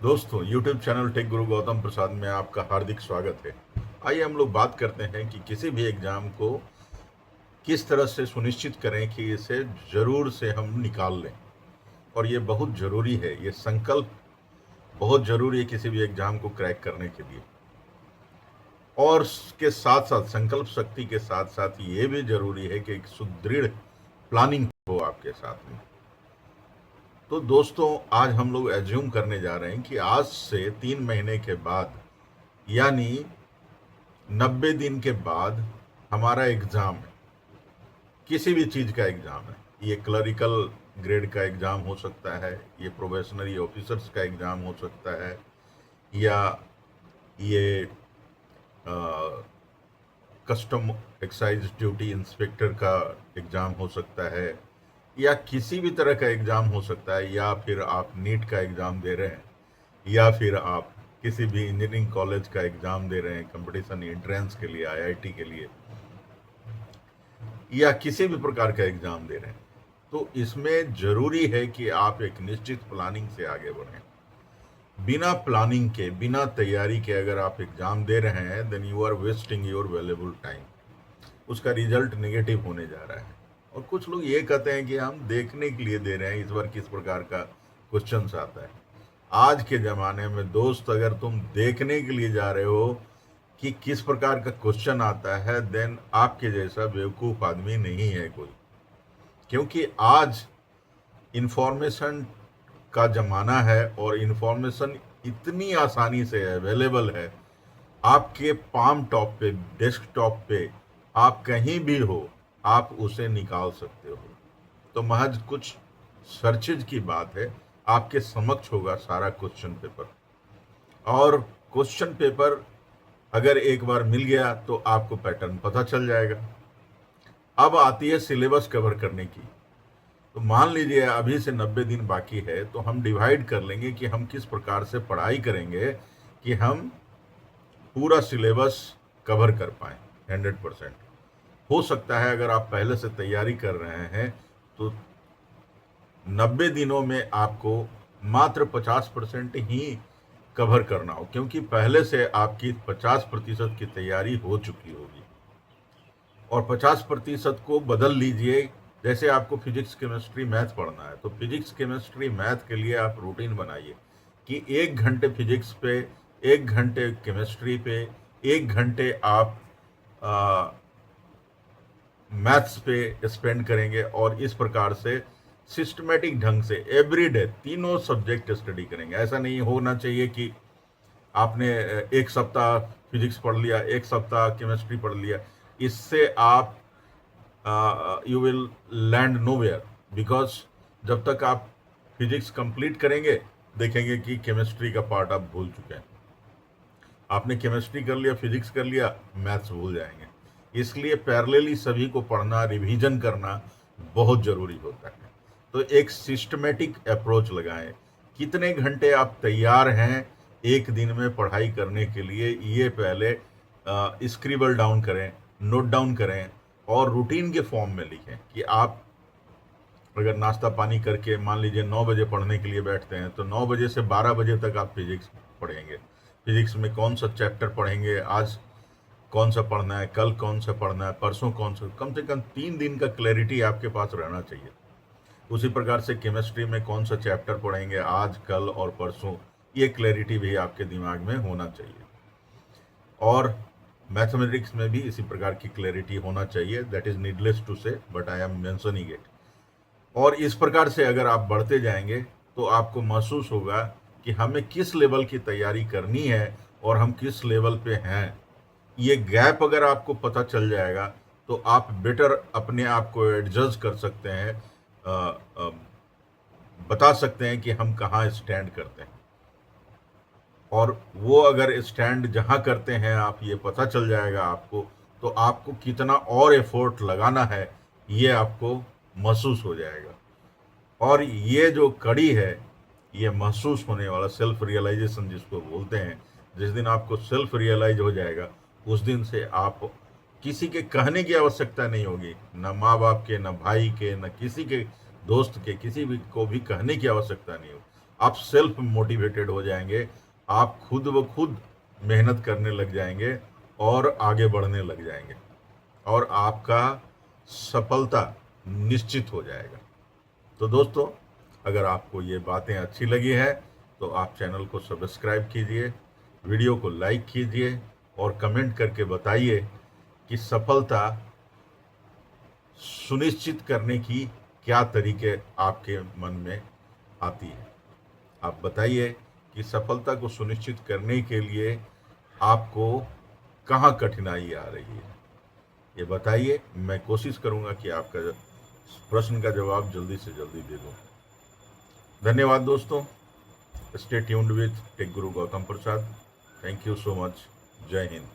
दोस्तों YouTube channel take guru Gautam प्रसाद में आपका हार्दिक स्वागत है। आइए हम लोग बात करते हैं कि किसी भी एग्जाम को किस तरह से सुनिश्चित करें कि इसे जरूर से हम निकाल लें। और ये बहुत ज़रूरी है, ये संकल्प बहुत ज़रूरी है किसी भी एग्जाम को क्रैक करने के लिए। और के साथ साथ संकल्प शक्ति के साथ साथ ये भी ज़रूरी है कि एक सुदृढ़ प्लानिंग हो आपके साथ में। तो दोस्तों, आज हम लोग एज्यूम करने जा रहे हैं कि आज से 3 महीने के बाद, यानी 90 दिन के बाद हमारा एग्ज़ाम है। किसी भी चीज़ का एग्ज़ाम है। ये क्लरिकल ग्रेड का एग्ज़ाम हो सकता है, ये प्रोबेशनरी ऑफिसर्स का एग्ज़ाम हो सकता है, या ये कस्टम एक्साइज ड्यूटी इंस्पेक्टर का एग्ज़ाम हो सकता है, या किसी भी तरह का एग्ज़ाम हो सकता है, या फिर आप नीट का एग्ज़ाम दे रहे हैं, या फिर आप किसी भी इंजीनियरिंग कॉलेज का एग्ज़ाम दे रहे हैं कंपटीशन एंट्रेंस के लिए, आईआईटी के लिए, या किसी भी प्रकार का एग्ज़ाम दे रहे हैं। तो इसमें ज़रूरी है कि आप एक निश्चित प्लानिंग से आगे बढ़ें। बिना प्लानिंग के, बिना तैयारी के अगर आप एग्ज़ाम दे रहे हैं, then you are wasting your valuable time. उसका रिजल्ट नेगेटिव होने जा रहा है। और कुछ लोग ये कहते हैं कि हम देखने के लिए दे रहे हैं इस बार किस प्रकार का क्वेश्चन आता है। आज के ज़माने में दोस्त, अगर तुम देखने के लिए जा रहे हो कि किस प्रकार का क्वेश्चन आता है, देन आपके जैसा बेवकूफ़ आदमी नहीं है कोई। क्योंकि आज इंफॉर्मेशन का ज़माना है और इंफॉर्मेशन इतनी आसानी से अवेलेबल है, आपके पाम टॉप पे, डेस्कटॉप पे, आप कहीं भी हो, आप उसे निकाल सकते हो। तो महज कुछ सर्चेज की बात है, आपके समक्ष होगा सारा क्वेश्चन पेपर। और क्वेश्चन पेपर अगर एक बार मिल गया तो आपको पैटर्न पता चल जाएगा। अब आती है सिलेबस कवर करने की। तो मान लीजिए अभी से 90 दिन बाकी है, तो हम डिवाइड कर लेंगे कि हम किस प्रकार से पढ़ाई करेंगे कि हम पूरा सिलेबस कवर कर पाएँ 100%। हो सकता है अगर आप पहले से तैयारी कर रहे हैं तो 90 दिनों में आपको मात्र 50% ही कवर करना हो, क्योंकि पहले से आपकी 50% की तैयारी हो चुकी होगी। और 50% को बदल लीजिए। जैसे आपको फिजिक्स, केमिस्ट्री, मैथ पढ़ना है, तो फिजिक्स, केमिस्ट्री, मैथ के लिए आप रूटीन बनाइए कि 1 घंटे फिजिक्स पे, 1 घंटे केमिस्ट्री पे, 1 घंटे आप मैथ्स पे स्पेंड करेंगे। और इस प्रकार से सिस्टमेटिक ढंग से एवरीडे तीनों सब्जेक्ट स्टडी करेंगे। ऐसा नहीं होना चाहिए कि आपने एक सप्ताह फिजिक्स पढ़ लिया, एक सप्ताह केमिस्ट्री पढ़ लिया। इससे आप you will land nowhere, because जब तक आप फिजिक्स कंप्लीट करेंगे, देखेंगे कि केमिस्ट्री का पार्ट आप भूल चुके हैं। आपने केमिस्ट्री कर लिया, फिजिक्स कर लिया, मैथ्स भूल जाएंगे। इसलिए पैरेलली सभी को पढ़ना, रिवीजन करना बहुत ज़रूरी होता है। तो एक सिस्टमेटिक अप्रोच लगाएं। कितने घंटे आप तैयार हैं एक दिन में पढ़ाई करने के लिए, ये पहले स्क्रिबल डाउन करें, नोट डाउन करें और रूटीन के फॉर्म में लिखें कि आप अगर नाश्ता पानी करके मान लीजिए 9 बजे पढ़ने के लिए बैठते हैं, तो 9 बजे से 12 बजे तक आप फिजिक्स पढ़ेंगे। फिजिक्स में कौन सा चैप्टर पढ़ेंगे, आज कौन सा पढ़ना है, कल कौन सा पढ़ना है, परसों कौन सा, कम से कम 3 दिन का क्लैरिटी आपके पास रहना चाहिए। उसी प्रकार से केमिस्ट्री में कौन सा चैप्टर पढ़ेंगे आज, कल और परसों, ये क्लैरिटी भी आपके दिमाग में होना चाहिए। और मैथमेटिक्स में भी इसी प्रकार की क्लैरिटी होना चाहिए। दैट इज नीडलेस टू से, but I am mentioning it. और इस प्रकार से अगर आप बढ़ते जाएंगे तो आपको महसूस होगा कि हमें किस लेवल की तैयारी करनी है और हम किस लेवल पे हैं। ये गैप अगर आपको पता चल जाएगा तो आप बेटर अपने आप को एडजस्ट कर सकते हैं, बता सकते हैं कि हम कहाँ स्टैंड करते हैं। और वो अगर स्टैंड जहाँ करते हैं आप, ये पता चल जाएगा आपको, तो आपको कितना और एफर्ट लगाना है ये आपको महसूस हो जाएगा। और ये जो कड़ी है, ये महसूस होने वाला सेल्फ रियलाइजेशन जिसको बोलते हैं, जिस दिन आपको सेल्फ रियलाइज हो जाएगा, उस दिन से आप किसी के कहने की आवश्यकता नहीं होगी। न माँ बाप के, न भाई के, न किसी के दोस्त के, किसी भी को भी कहने की आवश्यकता नहीं होगी। आप सेल्फ मोटिवेटेड हो जाएंगे, आप खुद ब खुद मेहनत करने लग जाएंगे और आगे बढ़ने लग जाएंगे और आपका सफलता निश्चित हो जाएगा। तो दोस्तों, अगर आपको ये बातें अच्छी लगी है तो आप चैनल को सब्सक्राइब कीजिए, वीडियो को लाइक कीजिए और कमेंट करके बताइए कि सफलता सुनिश्चित करने की क्या तरीके आपके मन में आती है। आप बताइए कि सफलता को सुनिश्चित करने के लिए आपको कहाँ कठिनाई आ रही है, ये बताइए। मैं कोशिश करूंगा कि आपका प्रश्न का जवाब जल्दी से जल्दी दे दूं। धन्यवाद दोस्तों। Stay tuned with tech guru Gautam Prasad. Thank you so much. जय हिंद।